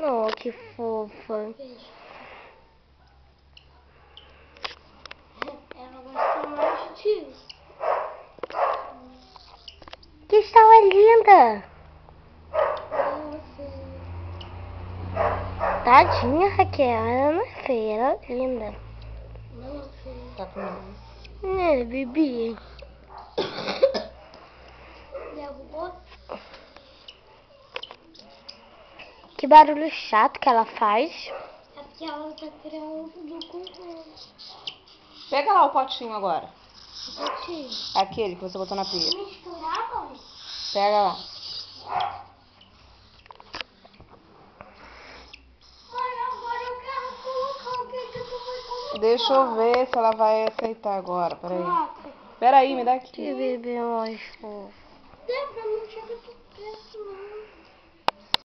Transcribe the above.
Oh, que fofa. Ela gosta mais disso. Que história linda. Tadinha, Raquel. Ela não é feia, ela é linda. Não sei. Tá com medo. É, Bibi. Derrubou? Que barulho chato que ela faz. É porque ela tá criando do controle. Pega lá o potinho agora. Potinho. Aquele que você botou na pia. Misturar, mãe? Pega lá. Mãe, agora eu quero colocar o que tu vai colocar. Deixa eu ver se ela vai aceitar agora. Peraí. Coloca. Peraí, me dá aqui. Que bebê mais fofo. Dê pra mim.